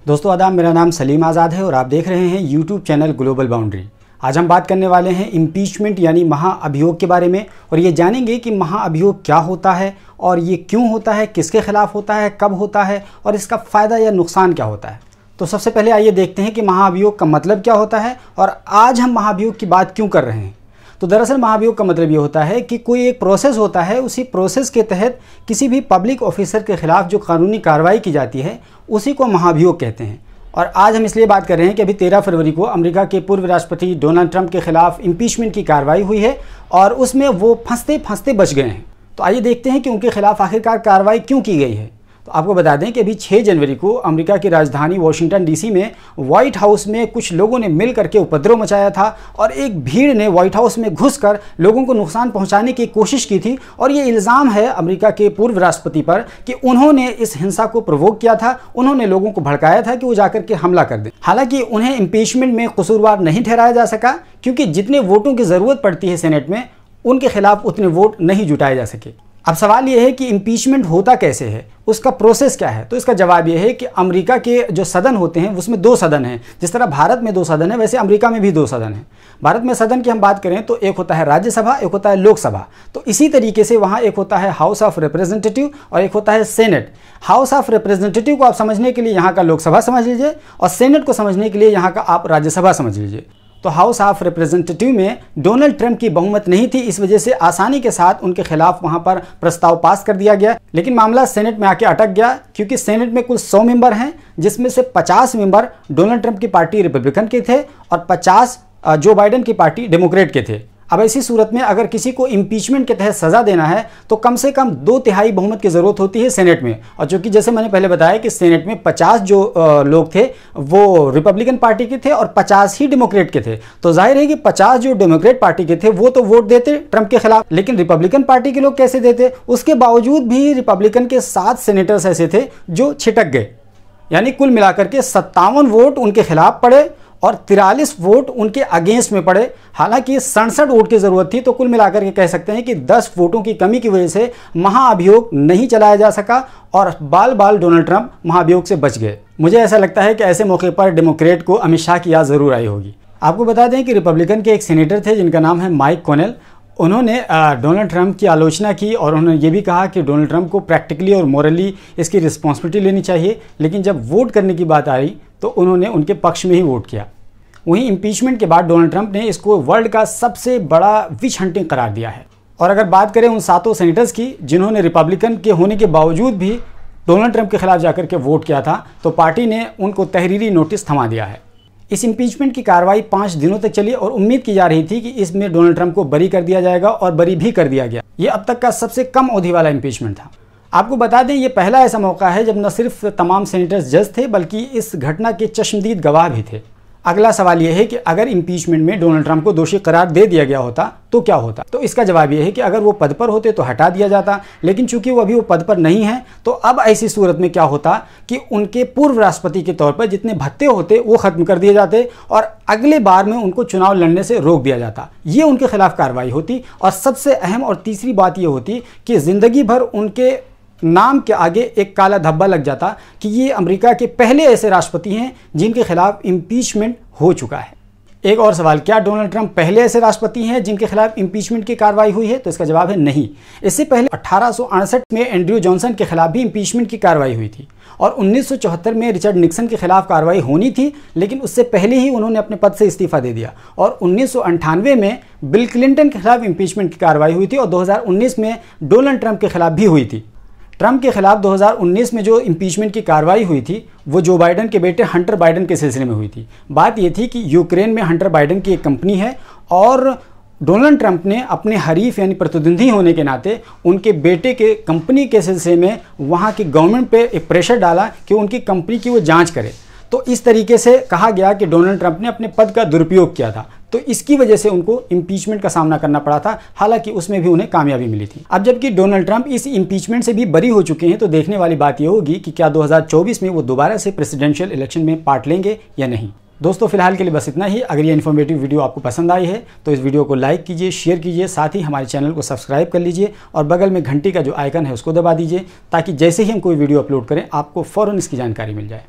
दोस्तों आदाब, मेरा नाम सलीम आज़ाद है और आप देख रहे हैं यूट्यूब चैनल ग्लोबल बाउंड्री। आज हम बात करने वाले हैं इम्पीचमेंट यानी महाअभियोग के बारे में और ये जानेंगे कि महाअभियोग क्या होता है और ये क्यों होता है, किसके खिलाफ होता है, कब होता है और इसका फ़ायदा या नुकसान क्या होता है। तो सबसे पहले आइए देखते हैं कि महाअभियोग का मतलब क्या होता है और आज हम महाअभियोग की बात क्यों कर रहे हैं। तो दरअसल महाअभियोग का मतलब ये होता है कि कोई एक प्रोसेस होता है, उसी प्रोसेस के तहत किसी भी पब्लिक ऑफिसर के खिलाफ जो कानूनी कार्रवाई की जाती है उसी को महाअभियोग कहते हैं। और आज हम इसलिए बात कर रहे हैं कि अभी 13 फरवरी को अमेरिका के पूर्व राष्ट्रपति डोनाल्ड ट्रंप के खिलाफ इम्पीचमेंट की कार्रवाई हुई है और उसमें वो फंसते फंसते बच गए हैं। तो आइए देखते हैं कि उनके खिलाफ आखिरकार कार्रवाई क्यों की गई है। तो आपको बता दें कि अभी 6 जनवरी को अमेरिका की राजधानी वाशिंगटन डीसी में व्हाइट हाउस में कुछ लोगों ने मिल करके उपद्रव मचाया था और एक भीड़ ने व्हाइट हाउस में घुसकर लोगों को नुकसान पहुंचाने की कोशिश की थी। और ये इल्ज़ाम है अमेरिका के पूर्व राष्ट्रपति पर कि उन्होंने इस हिंसा को प्रोवोक किया था, उन्होंने लोगों को भड़काया था कि वो जाकर के हमला कर दें। हालांकि उन्हें इम्पीचमेंट में कसूरवार नहीं ठहराया जा सका क्योंकि जितने वोटों की ज़रूरत पड़ती है सेनेट में उनके खिलाफ उतने वोट नहीं जुटाए जा सके। अब सवाल यह है कि इम्पीचमेंट होता कैसे है, उसका प्रोसेस क्या है। तो इसका जवाब यह है कि अमेरिका के जो सदन होते हैं उसमें 2 सदन हैं। जिस तरह भारत में 2 सदन है वैसे अमेरिका में भी 2 सदन हैं। भारत में सदन की हम बात करें तो एक होता है राज्यसभा, एक होता है लोकसभा। तो इसी तरीके से वहाँ एक होता है हाउस ऑफ रिप्रेजेंटेटिव और एक होता है सेनेट। हाउस ऑफ रिप्रेजेंटेटिव को आप समझने के लिए यहाँ का लोकसभा समझ लीजिए और सेनेट को समझने के लिए यहाँ का आप राज्यसभा समझ लीजिए। तो हाउस ऑफ रिप्रेजेंटेटिव में डोनाल्ड ट्रंप की बहुमत नहीं थी, इस वजह से आसानी के साथ उनके खिलाफ वहां पर प्रस्ताव पास कर दिया गया। लेकिन मामला सेनेट में आके अटक गया क्योंकि सेनेट में कुल 100 मेंबर हैं जिसमें से 50 मेंबर डोनाल्ड ट्रंप की पार्टी रिपब्लिकन के थे और 50 जो बाइडेन की पार्टी डेमोक्रेट के थे। अब ऐसी सूरत में अगर किसी को इम्पीचमेंट के तहत सज़ा देना है तो कम से कम 2/3 बहुमत की ज़रूरत होती है सेनेट में। और चूंकि जैसे मैंने पहले बताया कि सेनेट में 50 जो लोग थे वो रिपब्लिकन पार्टी के थे और 50 ही डेमोक्रेट के थे। तो जाहिर है कि 50 जो डेमोक्रेट पार्टी के थे वो तो वोट देते ट्रंप के खिलाफ, लेकिन रिपब्लिकन पार्टी के लोग कैसे देते। उसके बावजूद भी रिपब्लिकन के 7 सेनेटर्स ऐसे थे जो छिटक गए, यानी कुल मिलाकर के 57 वोट उनके खिलाफ पड़े और 43 वोट उनके अगेंस्ट में पड़े। हालांकि 67 वोट की जरूरत थी। तो कुल मिलाकर के कह सकते हैं कि 10 वोटों की कमी की वजह से महाअभियोग नहीं चलाया जा सका और बाल बाल डोनाल्ड ट्रंप महाअभियोग से बच गए। मुझे ऐसा लगता है कि ऐसे मौके पर डेमोक्रेट को अमित शाह की याद जरूर आई होगी। आपको बता दें कि रिपब्लिकन के एक सीनेटर थे जिनका नाम है माइक कॉनेल। उन्होंने डोनाल्ड ट्रंप की आलोचना की और उन्होंने ये भी कहा कि डोनाल्ड ट्रंप को प्रैक्टिकली और मोरली इसकी रिस्पॉन्सिबिलिटी लेनी चाहिए। लेकिन जब वोट करने की बात आई तो उन्होंने उनके पक्ष में ही वोट किया। वहीं इम्पीचमेंट के बाद डोनाल्ड ट्रंप ने इसको वर्ल्ड का सबसे बड़ा विच हंटिंग करार दिया है। और अगर बात करें उन 7 सेनेटर्स की जिन्होंने रिपब्लिकन के होने के बावजूद भी डोनाल्ड ट्रंप के खिलाफ जाकर के वोट किया था, तो पार्टी ने उनको तहरीरी नोटिस थमा दिया है। इस इम्पीचमेंट की कार्रवाई 5 दिनों तक चली और उम्मीद की जा रही थी कि इसमें डोनाल्ड ट्रंप को बरी कर दिया जाएगा और बरी भी कर दिया गया। ये अब तक का सबसे कम अवधि वाला इम्पीचमेंट था। आपको बता दें ये पहला ऐसा मौका है जब न सिर्फ तमाम सेनेटर्स जज थे बल्कि इस घटना के चश्मदीद गवाह भी थे। अगला सवाल यह है कि अगर इम्पीचमेंट में डोनाल्ड ट्रंप को दोषी करार दे दिया गया होता तो क्या होता। तो इसका जवाब यह है कि अगर वो पद पर होते तो हटा दिया जाता, लेकिन चूंकि वो अभी वो पद पर नहीं है तो अब ऐसी सूरत में क्या होता कि उनके पूर्व राष्ट्रपति के तौर पर जितने भत्ते होते वो खत्म कर दिए जाते और अगले बार में उनको चुनाव लड़ने से रोक दिया जाता। ये उनके खिलाफ कार्रवाई होती। और सबसे अहम और तीसरी बात यह होती कि जिंदगी भर उनके नाम के आगे एक काला धब्बा लग जाता कि ये अमेरिका के पहले ऐसे राष्ट्रपति हैं जिनके खिलाफ इम्पीचमेंट हो चुका है। एक और सवाल, क्या डोनाल्ड ट्रंप पहले ऐसे राष्ट्रपति हैं जिनके खिलाफ इम्पीचमेंट की कार्रवाई हुई है। तो इसका जवाब है नहीं। इससे पहले 1868 में एंड्रयू जॉनसन के खिलाफ भी इम्पीचमेंट की कार्रवाई हुई थी और 1974 में रिचर्ड निक्सन के खिलाफ कार्रवाई होनी थी, लेकिन उससे पहले ही उन्होंने अपने पद से इस्तीफा दे दिया। और 1998 में बिल क्लिंटन के खिलाफ इम्पीचमेंट की कार्रवाई हुई थी और 2019 में डोनाल्ड ट्रंप के खिलाफ भी हुई थी। ट्रंप के खिलाफ 2019 में जो इम्पीचमेंट की कार्रवाई हुई थी वो जो बाइडेन के बेटे हंटर बाइडेन के सिलसिले में हुई थी। बात ये थी कि यूक्रेन में हंटर बाइडेन की एक कंपनी है और डोनाल्ड ट्रंप ने अपने हरीफ यानी प्रतिद्वंदी होने के नाते उनके बेटे के कंपनी के सिलसिले में वहाँ की गवर्नमेंट पे एक प्रेशर डाला कि उनकी कंपनी की वो जाँच करे। तो इस तरीके से कहा गया कि डोनाल्ड ट्रंप ने अपने पद का दुरुपयोग किया था, तो इसकी वजह से उनको इम्पीचमेंट का सामना करना पड़ा था। हालांकि उसमें भी उन्हें कामयाबी मिली थी। अब जबकि डोनाल्ड ट्रंप इस इम्पीचमेंट से भी बरी हो चुके हैं तो देखने वाली बात यह होगी कि क्या 2024 में वो दोबारा से प्रेसिडेंशियल इलेक्शन में पार्ट लेंगे या नहीं। दोस्तों फिलहाल के लिए बस इतना ही। अगर ये इन्फॉर्मेटिव वीडियो आपको पसंद आई है तो इस वीडियो को लाइक कीजिए, शेयर कीजिए, साथ ही हमारे चैनल को सब्सक्राइब कर लीजिए और बगल में घंटी का जो आइकन है उसको दबा दीजिए ताकि जैसे ही हम कोई वीडियो अपलोड करें आपको फ़ौरन इसकी जानकारी मिल जाए।